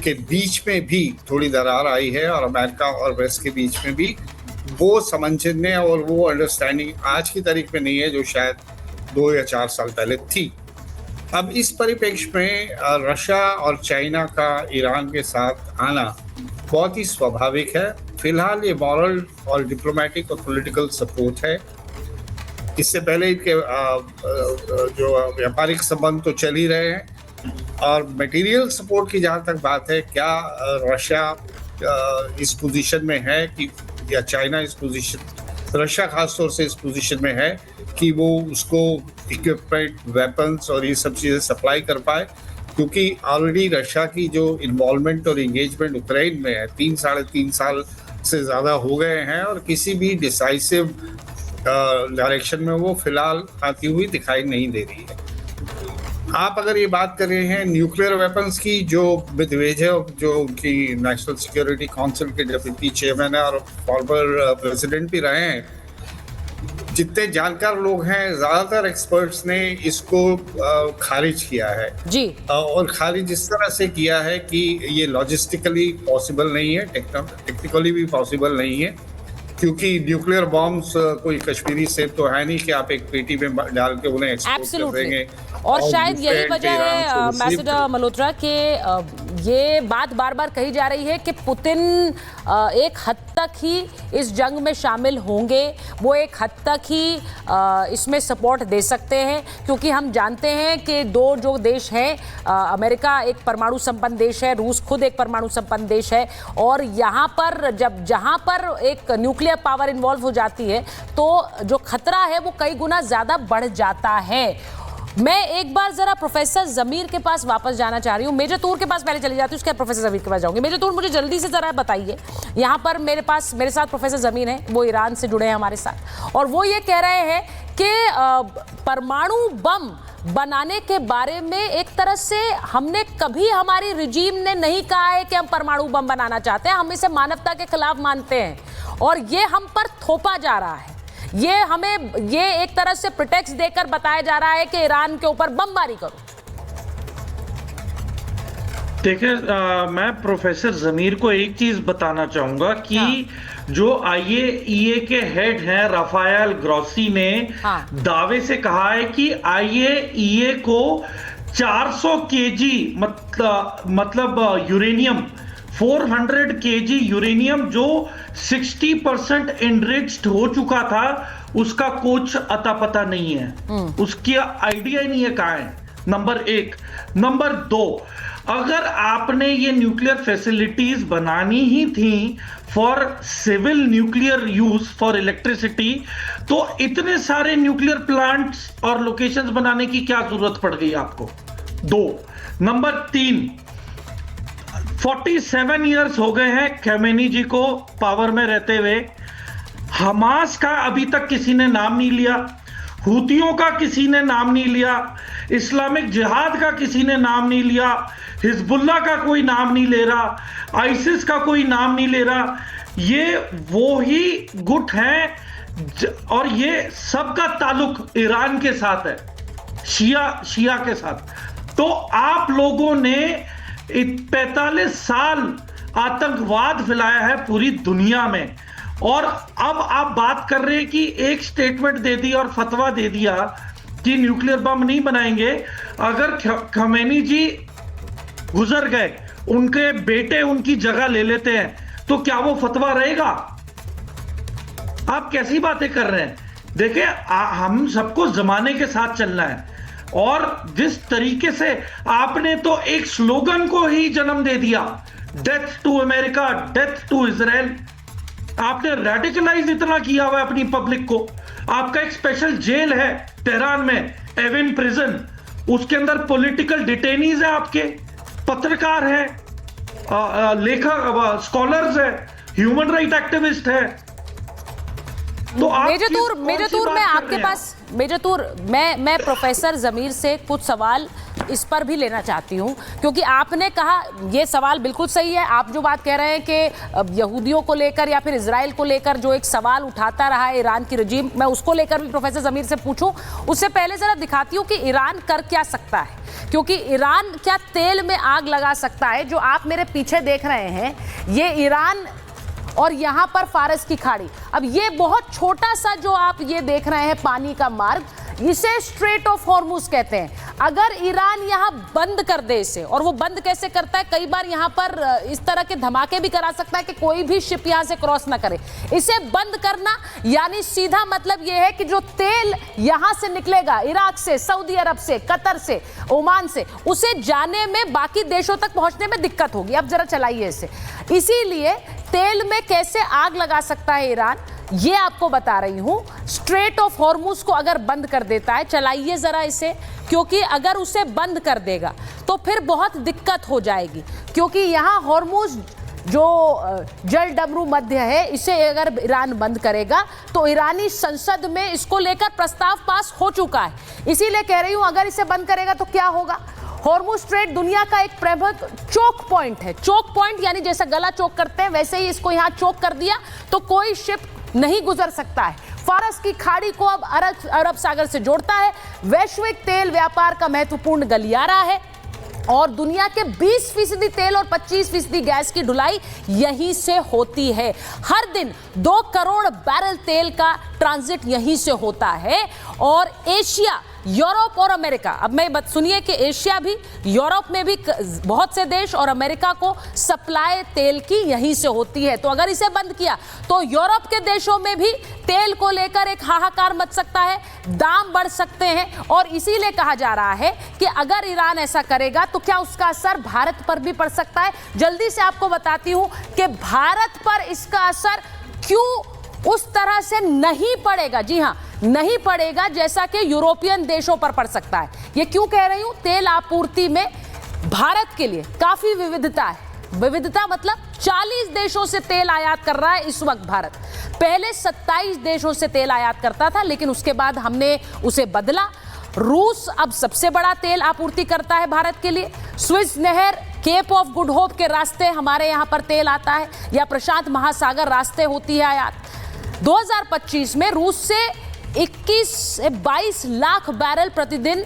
के बीच में भी थोड़ी दरार आई है, और अमेरिका और वेस्ट के बीच में भी वो समझने और वो अंडरस्टैंडिंग आज की तारीख में नहीं है जो शायद 2 या 4 साल पहले थी। अब इस परिप्रेक्ष्य में रशिया और चाइना का ईरान के साथ आना बहुत ही स्वाभाविक है। फिलहाल ये मॉरल और डिप्लोमेटिक और पॉलिटिकल सपोर्ट है। इससे पहले इनके जो व्यापारिक संबंध तो चल ही रहे हैं, और मटेरियल सपोर्ट की जहाँ तक बात है, क्या रशिया इस पोजीशन में है कि, या चाइना इस पोजीशन, रशिया खासतौर से इस पोजीशन में है कि वो उसको इक्विपमेंट, वेपन्स और ये सब चीज़ें सप्लाई कर पाए, क्योंकि ऑलरेडी रशिया की जो इन्वॉल्वमेंट और इंगेजमेंट यूक्रेन में है 3-3.5 साल से ज़्यादा हो गए हैं, और किसी भी डिसाइसिव डायरेक्शन में वो फिलहाल आती हुई दिखाई नहीं दे रही है। आप अगर ये बात कर रहे हैं न्यूक्लियर वेपन्स की, जो मिडवेदेव है, जो उनकी नेशनल सिक्योरिटी काउंसिल के डिप्टी चेयरमैन है और फॉर्मर प्रेसिडेंट भी रहे हैं, जितने जानकार लोग हैं, ज्यादातर एक्सपर्ट्स ने इसको खारिज किया है जी, और खारिज इस तरह से किया है कि ये लॉजिस्टिकली पॉसिबल नहीं है, टेक्निकली भी पॉसिबल नहीं है, क्योंकि न्यूक्लियर बॉम्ब्स कोई कश्मीरी सेब तो है नहीं कि आप एक पेटी में डाल के उन्हें एक्सपोर्ट कर देंगे। और शायद यही वजह है एम्बेसडर मल्होत्रा के ये बात बार बार कही जा रही है कि पुतिन एक हद तक ही इस जंग में शामिल होंगे, वो एक हद तक ही इसमें सपोर्ट दे सकते हैं, क्योंकि हम जानते हैं कि दो जो देश हैं, अमेरिका एक परमाणु संपन्न देश है, रूस खुद एक परमाणु संपन्न देश है, और यहाँ पर जहाँ पर एक न्यूक्लियर पावर इन्वॉल्व हो जाती है तो जो खतरा है वो कई गुना ज्यादा बढ़ जाता है। मैं एक बार जरा प्रोफेसर जमीर के पास वापस जाना चाह रही हूँ। मेजर तूर के पास पहले चली जाती हूँ, उसके बाद प्रोफेसर जमीर के पास जाऊंगी। मेजर तूर, मुझे जल्दी से जरा बताइए, यहाँ पर मेरे साथ प्रोफेसर जमीर हैं, वो ईरान से जुड़े हैं हमारे साथ, और वो ये कह रहे हैं कि परमाणु बम बनाने के बारे में एक तरह से हमने कभी, हमारी रिजीम ने नहीं कहा है कि हम परमाणु बम बनाना चाहते हैं, हम इसे मानवता के खिलाफ मानते हैं और ये हम पर थोपा जा रहा है। ये हमें ये एक तरह से प्रिटेक्स्ट देकर बताया जा रहा है कि ईरान के ऊपर बमबारी करो। देखिए, मैं प्रोफेसर जमीर को एक चीज बताना चाहूंगा कि जो IAEA के हेड हैं राफाएल ग्रॉसी ने दावे से कहा है कि IAEA को 400 केजी मतलब यूरेनियम 400 केजी यूरेनियम जो 60% एनरिच्ड हो चुका था, उसका कुछ अता पता नहीं है, उसकी आइडिया ही नहीं है कहाँ है। नंबर 1। नंबर 2, अगर आपने ये न्यूक्लियर फैसिलिटीज बनानी ही थी for civil nuclear use for electricity, तो इतने सारे न्यूक्लियर प्लांट्स और लोकेशंस बनाने की क्या जरूरत पड़ गई आपको? 2। नंबर 3, 47 इयर्स हो गए हैं खमेनी जी को पावर में रहते हुए। हमास का अभी तक किसी ने नाम नहीं लिया, हुतियों का किसी ने नाम नहीं लिया, इस्लामिक जिहाद का किसी ने नाम नहीं लिया, हिजबुल्लाह का कोई नाम नहीं ले रहा, आइसिस का कोई नाम नहीं ले रहा। ये वो ही गुट हैं और ये सबका ताल्लुक ईरान के साथ है, शिया के साथ। तो आप लोगों ने 45 साल आतंकवाद फैलाया है पूरी दुनिया में, और अब आप बात कर रहे हैं कि एक स्टेटमेंट दे दी और फतवा दे दिया कि न्यूक्लियर बम नहीं बनाएंगे। अगर खमेनी जी गुजर गए, उनके बेटे उनकी जगह ले लेते हैं, तो क्या वो फतवा रहेगा? आप कैसी बातें कर रहे हैं? देखिए, हम सबको जमाने के साथ चलना है, और जिस तरीके से आपने तो एक स्लोगन को ही जन्म दे दिया, death to America, death to Israel. आपने रेडिकलाइज इतना किया हुआ है अपनी पब्लिक को। आपका एक स्पेशल जेल है तेहरान में, एविन प्रिजन, उसके अंदर पॉलिटिकल डिटेनीज है, आपके पत्रकार हैं, लेखक, स्कॉलर्स है, ह्यूमन राइट एक्टिविस्ट है। तो मेजर तूर मैं आपके पास, मेजर तूर मैं प्रोफेसर जमीर से कुछ सवाल इस पर भी लेना चाहती हूं, क्योंकि आपने कहा, ये सवाल बिल्कुल सही है, आप जो बात कह रहे हैं कि यहूदियों को लेकर या फिर इजराइल को लेकर जो एक सवाल उठाता रहा है ईरान की रजीम, मैं उसको लेकर भी प्रोफेसर जमीर से पूछूं। उससे पहले जरा दिखाती हूं कि ईरान कर क्या सकता है, क्योंकि ईरान क्या तेल में आग लगा सकता है। जो आप मेरे पीछे देख रहे हैं, ये ईरान और यहाँ पर फारस की खाड़ी। अब ये बहुत छोटा सा जो आप ये देख रहे हैं पानी का मार्ग, इसे स्ट्रेट ऑफ हॉर्मुज कहते हैं। अगर ईरान यहाँ बंद कर दे इसे, और वो बंद कैसे करता है, कई बार यहाँ पर इस तरह के धमाके भी करा सकता है कि कोई भी शिप यहाँ से क्रॉस ना करे। इसे बंद करना यानी सीधा मतलब ये है कि जो तेल यहाँ से निकलेगा, इराक से, सऊदी अरब से, कतर से, ओमान से, उसे जाने में, बाकी देशों तक पहुंचने में दिक्कत होगी। अब जरा चलाइए इसे। इसीलिए तेल में कैसे आग लगा सकता है ईरान, ये आपको बता रही हूं। स्ट्रेट ऑफ हॉर्मुज को अगर बंद कर देता है, चलाइए जरा इसे, क्योंकि अगर उसे बंद कर देगा तो फिर बहुत दिक्कत हो जाएगी, क्योंकि यहां हॉर्मुज जो जल डमरू मध्य है, इसे अगर ईरान बंद करेगा तो ईरानी संसद में इसको लेकर प्रस्ताव पास हो चुका है। इसीलिए कह रही हूं, अगर इसे बंद करेगा तो क्या होगा। हॉर्मुज स्ट्रेट दुनिया का एक प्रमुख चोक पॉइंट है। चोक पॉइंट यानी जैसा गला चोक करते हैं, वैसे ही इसको यहाँ चोक कर दिया तो कोई शिप नहीं गुजर सकता है। फारस की खाड़ी को अब अरब सागर से जोड़ता है, वैश्विक तेल व्यापार का महत्वपूर्ण गलियारा है, और दुनिया के 20% तेल और 25% गैस की ढुलाई यहीं से होती है। हर दिन 2 करोड़ बैरल तेल का ट्रांजिट यहीं से होता है। और एशिया, यूरोप और अमेरिका, अब मैं सुनिए कि एशिया भी, यूरोप में भी बहुत से देश और अमेरिका को सप्लाई तेल की यहीं से होती है। तो अगर इसे बंद किया तो यूरोप के देशों में भी तेल को लेकर एक हाहाकार मच सकता है, दाम बढ़ सकते हैं। और इसीलिए कहा जा रहा है कि अगर ईरान ऐसा करेगा तो क्या उसका असर भारत पर भी पड़ सकता है। जल्दी से आपको बताती हूं कि भारत पर इसका असर क्यों उस तरह से नहीं पड़ेगा, जी हां, नहीं पड़ेगा जैसा कि यूरोपियन देशों पर पड़ सकता है। ये क्यों कह रही हूं? तेल आपूर्ति में भारत के लिए काफी विविधता है। विविधता मतलब 40 देशों से तेल आयात कर रहा है इस वक्त भारत। पहले 27 देशों से तेल आयात करता था, लेकिन उसके बाद हमने उसे बदला। रूस अब सबसे बड़ा तेल आपूर्ति करता है भारत के लिए। स्विस नहर, केप ऑफ गुड होप के रास्ते हमारे यहां पर तेल आता है, या प्रशांत महासागर रास्ते होती है आयात। 2025 में रूस से 21 से 22 लाख बैरल प्रतिदिन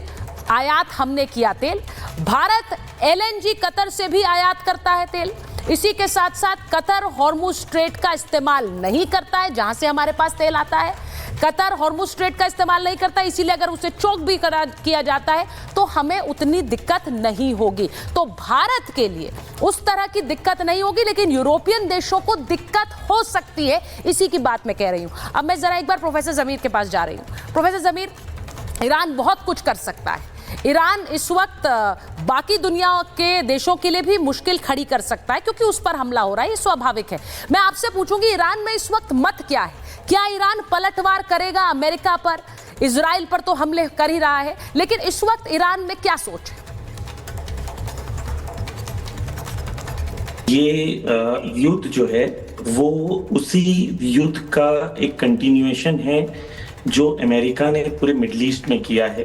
आयात हमने किया तेल। भारत LNG कतर से भी आयात करता है तेल। इसी के साथ साथ कतर हॉर्मुज स्ट्रेट का इस्तेमाल नहीं करता है, जहां से हमारे पास तेल आता है। कतर हॉर्मुज स्ट्रेट का इस्तेमाल नहीं करता, इसीलिए अगर उसे चोक भी किया जाता है तो हमें उतनी दिक्कत नहीं होगी। तो भारत के लिए उस तरह की दिक्कत नहीं होगी, लेकिन यूरोपियन देशों को दिक्कत हो सकती है, इसी की बात मैं कह रही हूं। अब मैं जरा एक बार प्रोफेसर जमीर के पास जा रही हूं। प्रोफेसर जमीर, ईरान बहुत कुछ कर सकता है। ईरान इस वक्त बाकी दुनिया के देशों के लिए भी मुश्किल खड़ी कर सकता है, क्योंकि उस पर हमला हो रहा है, ये स्वाभाविक है। मैं आपसे पूछूंगी, ईरान में इस वक्त मत क्या है? क्या ईरान पलटवार करेगा अमेरिका पर? इजराइल पर तो हमले कर ही रहा है, लेकिन इस वक्त ईरान में क्या सोच है? ये युद्ध जो है वो उसी युद्ध का एक कंटिन्यूएशन है जो अमेरिका ने पूरे मिडिल ईस्ट में किया है।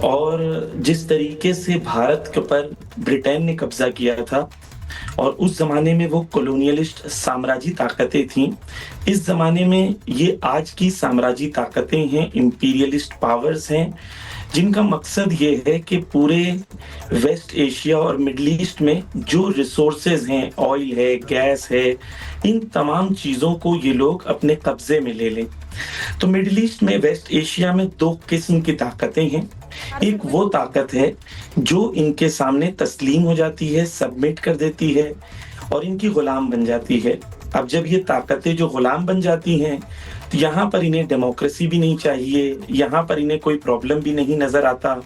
और जिस तरीके से भारत के ऊपर ब्रिटेन ने कब्जा किया था, और उस जमाने में वो कॉलोनियलिस्ट साम्राज्य ताकतें थीं, इस जमाने में ये आज की साम्राज्य ताकतें हैं, इंपीरियलिस्ट पावर्स हैं, जिनका मकसद ये है कि पूरे वेस्ट एशिया और मिडिल ईस्ट में जो रिसोर्सेज हैं, ऑयल है, गैस है, इन तमाम चीजों को ये लोग अपने कब्जे में ले लें। तो मिडिल ईस्ट में, वेस्ट एशिया में 2 किस्म की ताकतें हैं। एक वो ताकत है जो इनके सामने तस्लीम हो जाती है, सबमिट कर देती है और इनकी गुलाम बन जाती है। अब जब ये ताकतें जो गुलाम बन जाती हैं, तो यहाँ पर इन्हें डेमोक्रेसी भी नहीं चाहिए, यहाँ पर इन्हें कोई प्रॉब्लम भी नहीं नजर आता।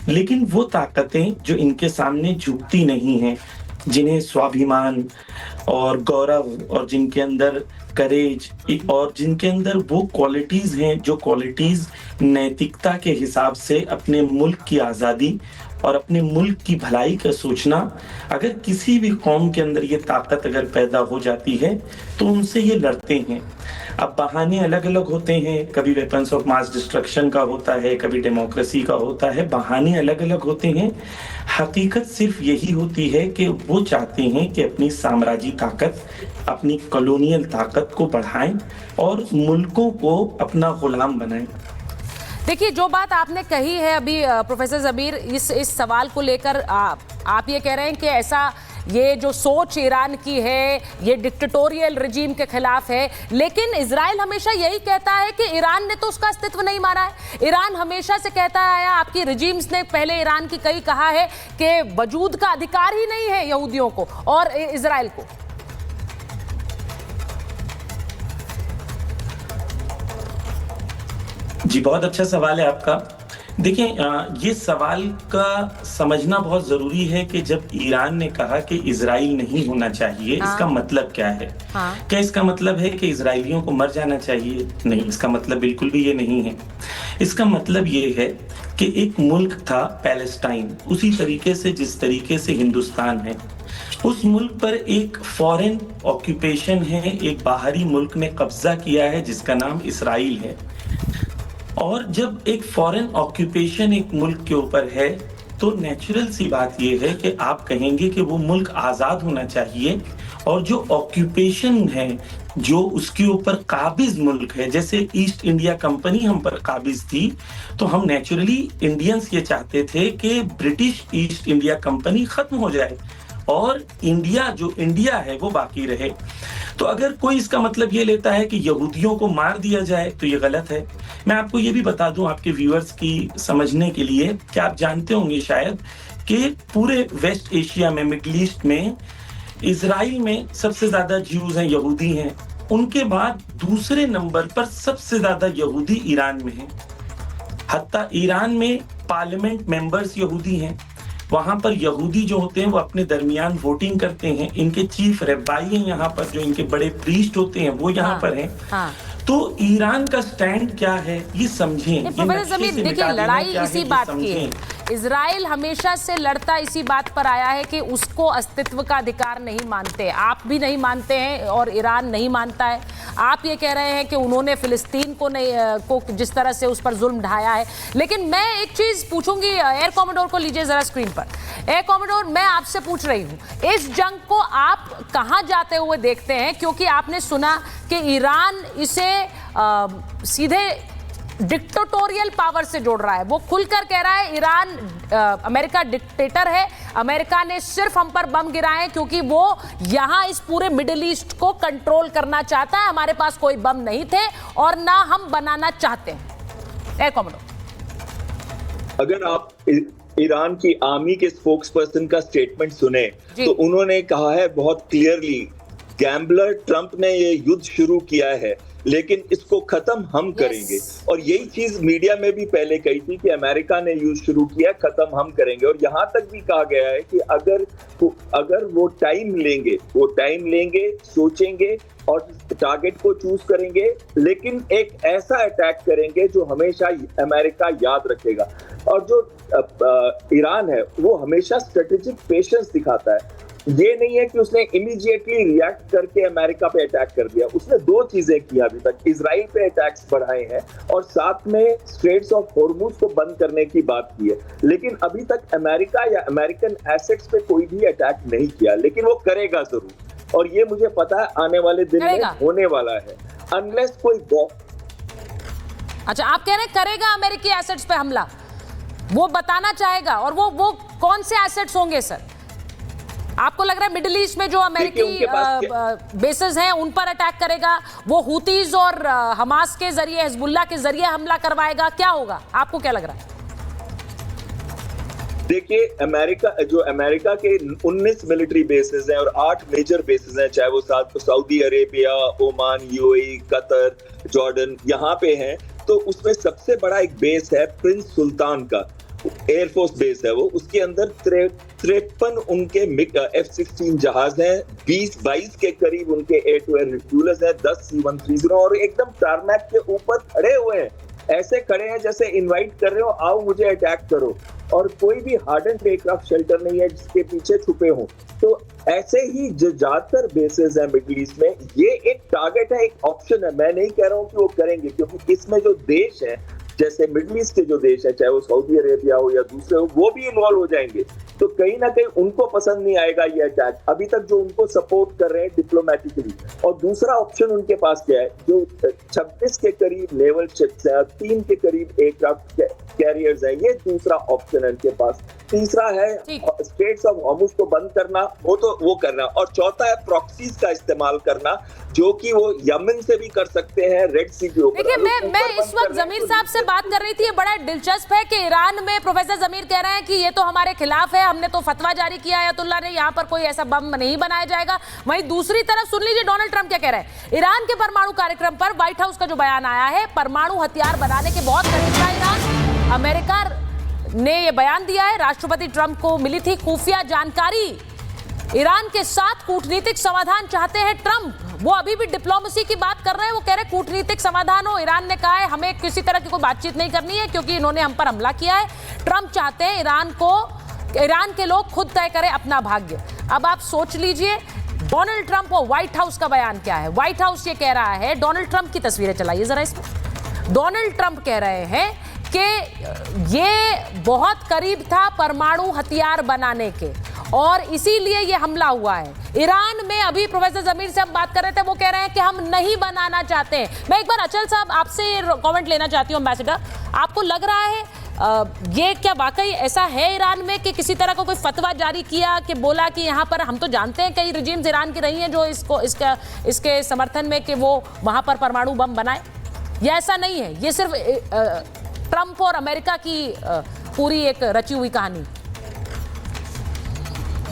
लेकिन वो ताकतें जो इनके सामने झुकती नहीं हैं, जिन्हें स्वाभिमान और गौरव और जिनके अंदर करेज और जिनके अंदर वो क्वालिटीज हैं जो क्वालिटीज नैतिकता के हिसाब से अपने मुल्क की आज़ादी और अपने मुल्क की भलाई का सोचना, अगर किसी भी कौम के अंदर ये ताकत अगर पैदा हो जाती है तो उनसे ये लड़ते हैं। अब बहाने अलग अलग होते हैं, कभी वेपन्स ऑफ मास डिस्ट्रक्शन का होता है, कभी डेमोक्रेसी का होता है, बहाने अलग अलग होते हैं। हकीकत सिर्फ यही होती है कि वो चाहते हैं कि अपनी साम्राज्य ताकत, अपनी कॉलोनियल ताकत को बढ़ाएं और मुल्कों को अपना गुलाम बनाएं। देखिए, जो बात आपने कही है अभी प्रोफेसर जमीर, इस सवाल को लेकर आप ये कह रहे हैं कि ऐसा ये जो सोच ईरान की है ये डिक्टेटोरियल रिजीम के खिलाफ है, लेकिन इजराइल हमेशा यही कहता है कि ईरान ने तो उसका अस्तित्व नहीं माना है। ईरान हमेशा से कहता आया, आपकी रिजीम्स ने पहले ईरान की कई कहा है कि वजूद का अधिकार ही नहीं है यहूदियों को और इजराइल को। जी, बहुत अच्छा सवाल है आपका। देखिए, ये सवाल का समझना बहुत जरूरी है कि जब ईरान ने कहा कि इजराइल नहीं होना चाहिए, इसका मतलब क्या है? क्या इसका मतलब है कि इजराइलियों को मर जाना चाहिए? नहीं, इसका मतलब बिल्कुल भी ये नहीं है। इसका मतलब ये है कि एक मुल्क था पैलेस्टाइन, उसी तरीके से जिस तरीके से हिंदुस्तान है, उस मुल्क पर एक फॉरेन ऑक्यूपेशन है, एक बाहरी मुल्क ने कब्जा किया है जिसका नाम इसराइल है। और जब एक फॉरेन ऑक्यूपेशन एक मुल्क के ऊपर है तो नेचुरल सी बात यह है कि आप कहेंगे कि वो मुल्क आज़ाद होना चाहिए, और जो ऑक्यूपेशन है, जो उसके ऊपर काबिज मुल्क है, जैसे ईस्ट इंडिया कंपनी हम पर काबिज थी, तो हम नेचुरली इंडियंस ये चाहते थे कि ब्रिटिश ईस्ट इंडिया कंपनी खत्म हो जाए और इंडिया जो इंडिया है वो बाकी रहे। तो अगर कोई इसका मतलब ये लेता है कि यहूदियों को मार दिया जाए तो ये गलत है। मैं आपको ये भी बता दूं आपके व्यूअर्स की समझने के लिए कि आप जानते होंगे शायद कि पूरे वेस्ट एशिया में, मिडिल ईस्ट में, इजराइल में सबसे ज्यादा ज्यूज हैं, यहूदी हैं। उनके बाद दूसरे नंबर पर सबसे ज्यादा यहूदी ईरान में हैं। हत्ता ईरान में पार्लियामेंट मेंबर्स यहूदी हैं, वहां पर यहूदी जो होते हैं वो अपने दरमियान वोटिंग करते हैं, इनके चीफ रब्बाई हैं यहाँ पर, जो इनके बड़े प्रीस्ट होते हैं वो यहाँ पर हैं। तो ईरान का स्टैंड क्या है ये समझें। प्रोफेसर जमीर, देखिए लड़ाई इसी बात की है। इजराइल हमेशा से लड़ता इसी बात पर आया है कि उसको अस्तित्व का अधिकार नहीं मानते। आप भी नहीं मानते हैं और ईरान नहीं मानता है। आप ये कह रहे हैं कि उन्होंने फिलिस्तीन को नहीं को जिस तरह से उस पर जुल्म ढाया है। लेकिन मैं एक चीज पूछूंगी, एयर कॉमोडोर को लीजिए जरा स्क्रीन पर। एयर कॉमोडोर, मैं आपसे पूछ रही हूँ, इस जंग को आप कहाँ जाते हुए देखते हैं? क्योंकि आपने सुना कि ईरान इसे सीधे डिक्टेटोरियल पावर से जोड़ रहा है। वो खुलकर कह रहा है ईरान अमेरिका डिक्टेटर है, अमेरिका ने सिर्फ हम पर बम गिराए हैं क्योंकि वो यहाँ इस पूरे मिडिल ईस्ट को कंट्रोल करना चाहता है। हमारे पास कोई बम नहीं थे और ना हम बनाना चाहते हैं। एयर कॉमोडोर, अगर आप ईरान की आर्मी के स्पोक्स पर्सन का स्टेटमेंट सुने तो उन्होंने कहा है बहुत क्लियरली, गैम्बलर ट्रंप ने ये युद्ध शुरू किया है लेकिन इसको खत्म हम करेंगे। और यही चीज मीडिया में भी पहले कही थी कि अमेरिका ने युद्ध शुरू किया, खत्म हम करेंगे। और यहाँ तक भी कहा गया है कि अगर वो टाइम लेंगे, सोचेंगे और टारगेट को चूज करेंगे, लेकिन एक ऐसा अटैक करेंगे जो हमेशा अमेरिका याद रखेगा। और जो ईरान है वो हमेशा स्ट्रेटेजिक पेशेंस दिखाता है। ये नहीं है कि उसने इमीडिएटली रिएक्ट करके अमेरिका पे अटैक कर दिया। उसने दो चीजें की अभी तक, इजराइल पे अटैक्स बढ़ाए हैं और साथ में स्ट्रेट्स ऑफ हॉर्मुज को बंद करने की बात की है। लेकिन अभी तक अमेरिका या अमेरिकन एसेट्स पे कोई भी अटैक नहीं किया, लेकिन वो करेगा जरूर। और ये मुझे पता है आने वाले दिन में होने वाला है, अनलेस कोई अच्छा, आप कह रहे हैं करेगा अमेरिकी एसेट्स पे हमला, वो बताना चाहेगा। और वो कौन से एसेट्स होंगे सर? आपको लग रहा है मिडिल ईस्ट में जो अमेरिकी बेसेस हैं उन पर अटैक करेगा, वो हुतीज और हमास के जरिए, हिजबुल्लाह के जरिए हमला करवाएगा? क्या होगा, आपको क्या लग रहा है? देखिए, अमेरिका के 19 मिलिट्री बेसेस हैं और 8 मेजर बेसेस हैं, चाहे वो Saudi Arabia, Oman, UAE, Qatar, Jordan यहाँ पे हैं। तो उसमें सबसे बड़ा एक बेस है प्रिंस सुल्तान का, एयरफोर्स बेस है वो। उसके अंदर 53 उनके F-16 जहाज हैं, 22 के करीब उनके एयर टू एयर रिफ्यूलर्स हैं, 10 C-130 और एकदम टारमैक के ऊपर खड़े हुए हैं। ऐसे खड़े हैं जैसे इनवाइट कर रहे हो, आओ मुझे अटैक करो। और कोई भी हार्डन एयरक्राफ्ट शेल्टर नहीं है जिसके पीछे छुपे हों। तो ऐसे ही जो ज्यादातर बेसेस हैं मिडिल ईस्ट में, ये एक टारगेट है, एक ऑप्शन है। मैं नहीं कह रहा हूं कि वो करेंगे, क्योंकि इसमें जो देश है, जैसे मिडिल ईस्ट के जो देश है, चाहे वो सऊदी अरेबिया हो या दूसरे हो, वो भी इन्वॉल्व हो जाएंगे। तो कहीं ना कहीं उनको पसंद नहीं आएगा ये अटैक, अभी तक जो उनको सपोर्ट कर रहे हैं डिप्लोमेटिकली। और दूसरा ऑप्शन उनके पास क्या है, जो 26 के करीब नेवल शिप्स हैं और 3 के करीब एयरक्राफ्ट कैरियर्स हैं, ये दूसरा ऑप्शन है उनके पास। तीसरा है स्ट्रेट्स ऑफ हॉर्मुज को बंद करना, वो करना। और चौथा है प्रॉक्सीज का इस्तेमाल करना, जो कि वो यमन से भी कर सकते हैं, रेड सी के ऊपर। देखिए, मैं इस वक्त जमीर साहब से बात कर रही थी, ये बड़ा दिलचस्प है कि ईरान में प्रोफेसर जमीर कह रहे हैं कि ये तो हमारे खिलाफ है, हमने तो फतवा जारी किया आयतुल्लाह ने, यहाँ पर कोई ऐसा बम नहीं बनाया जाएगा। वहीं दूसरी तरफ सुन लीजिए डोनाल्ड ट्रंप क्या कह रहे हैं। ईरान के परमाणु कार्यक्रम पर व्हाइट हाउस का जो बयान आया है, परमाणु हथियार बनाने के बहुत करीब था ईरान। अमेरिका ने यह बयान दिया है, राष्ट्रपति ट्रंप को मिली थी खुफिया जानकारी। ईरान के साथ कूटनीतिक समाधान चाहते हैं ट्रंप। वो अभी भी डिप्लोमेसी की बात कर रहे हैं, वो कह रहे हैं कूटनीतिक समाधान हो। ईरान ने कहा है हमें किसी तरह की कोई बातचीत नहीं करनी है क्योंकि इन्होंने हम पर हमला किया है। ट्रंप चाहते हैं ईरान के लोग खुद तय करें अपना भाग्य। अब आप सोच लीजिए डोनाल्ड ट्रंप और व्हाइट हाउस का बयान क्या है। व्हाइट हाउस ये कह रहा है, डोनाल्ड ट्रंप की तस्वीरें चलाइए जरा इसमें। डोनाल्ड ट्रंप कह रहे हैं कि ये बहुत करीब था परमाणु हथियार बनाने के और इसीलिए ये हमला हुआ है। ईरान में अभी प्रोफेसर जमीर से हम बात कर रहे थे, वो कह रहे हैं कि हम नहीं बनाना चाहते हैं। मैं एक बार अचल साहब आपसे कमेंट लेना चाहती हूँ। एम्बेसडर, आपको लग रहा है ये क्या वाकई ऐसा है ईरान में कि किसी तरह का कोई फतवा जारी किया कि बोला कि यहाँ पर, हम तो जानते हैं कई रिजीम्स ईरान की रही हैं जो इसके समर्थन में कि वो वहाँ पर परमाणु बम बनाए, या ऐसा नहीं है, ये सिर्फ ट्रंप और अमेरिका की पूरी एक रची हुई कहानी?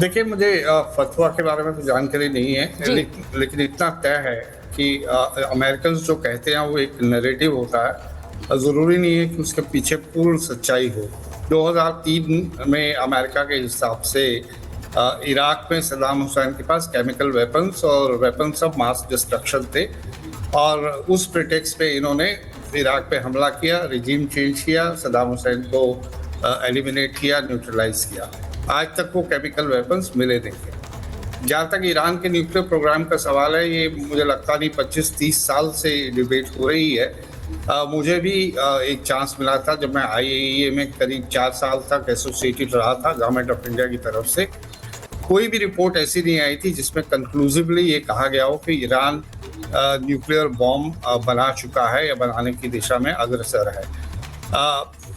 देखिए, मुझे फतवा के बारे में तो जानकारी नहीं है, लेकिन इतना तय है कि अमेरिकन जो कहते हैं वो एक नैरेटिव होता है, ज़रूरी नहीं है कि उसके पीछे पूर्ण सच्चाई हो। 2003 में अमेरिका के हिसाब से इराक में सद्दाम हुसैन के पास केमिकल वेपन्स और वेपन्स ऑफ मास डिस्ट्रक्शन थे, और उस प्रिटेक्स्ट पे इन्होंने इराक पे हमला किया, रिजीम चेंज किया, सद्दाम हुसैन को एलिमिनेट किया, न्यूट्रलाइज किया। आज तक वो केमिकल वेपन्स मिले नहीं थे। जहाँ तक ईरान के न्यूक्लियर प्रोग्राम का सवाल है, ये मुझे लगता नहीं 25-30 साल से डिबेट हो रही है। मुझे भी एक चांस मिला था जब मैं IAEA में करीब 4 साल तक एसोसिएटेड रहा था गवर्नमेंट ऑफ इंडिया की तरफ से। कोई भी रिपोर्ट ऐसी नहीं आई थी जिसमें कंक्लूसिवली ये कहा गया हो कि ईरान न्यूक्लियर बॉम्ब बना चुका है या बनाने की दिशा में अग्रसर है।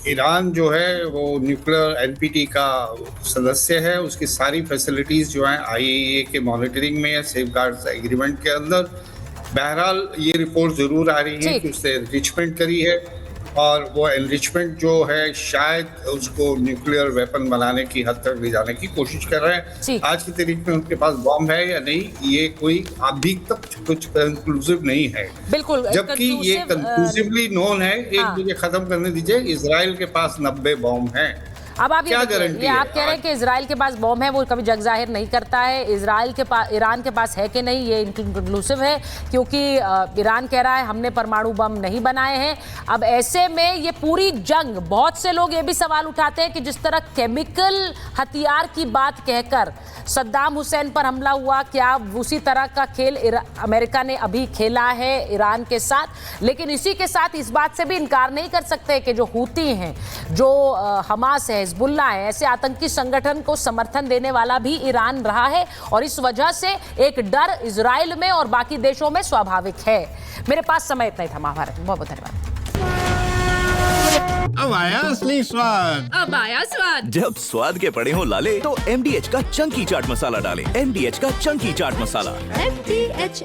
ईरान जो है वो न्यूक्लियर NPT का सदस्य है, उसकी सारी फैसिलिटीज़ जो हैं IAEA के मॉनिटरिंग में है, सेफगार्ड्स एग्रीमेंट के अंदर। बहरहाल ये रिपोर्ट ज़रूर आ रही है कि उसने एनरिचमेंट करी है, और वो एनरिचमेंट जो है शायद उसको न्यूक्लियर वेपन बनाने की हद तक ले जाने की कोशिश कर रहे हैं। आज की तारीख में उनके पास बॉम्ब है या नहीं, ये कोई अभी तक कुछ कंक्लूसिव नहीं है। बिल्कुल, जबकि ये कंक्लूसिवली नोन है। एक मुझे खत्म करने दीजिए, इजराइल के पास 90 बॉम्ब हैं। अब आप ये आप कह रहे हैं कि इजराइल के पास बॉम्ब है, वो कभी जग जाहिर नहीं करता है। इजराइल के पास, ईरान के पास है कि नहीं, ये इनकंक्लूसिव है, क्योंकि ईरान कह रहा है हमने परमाणु बम नहीं बनाए हैं। अब ऐसे में ये पूरी जंग, बहुत से लोग ये भी सवाल उठाते हैं कि जिस तरह केमिकल हथियार की बात कहकर सद्दाम हुसैन पर हमला हुआ, क्या उसी तरह का खेल अमेरिका ने अभी खेला है ईरान के साथ? लेकिन इसी के साथ इस बात से भी इनकार नहीं कर सकते कि जो हूती हैं, जो हमास है, हिजबुल्लाह है, ऐसे आतंकी संगठन को समर्थन देने वाला भी ईरान रहा है, और इस वजह से एक डर इजराइल में और बाकी देशों में स्वाभाविक है। मेरे पास समय इतना ही था महाभारत में। बहुत बहुत धन्यवाद। अब आया असली स्वाद। अब आया स्वाद। जब स्वाद के पड़े हो लाले तो MDH का चंकी चाट मसाला डालें। MDH का चंकी चाट मसाला। MDH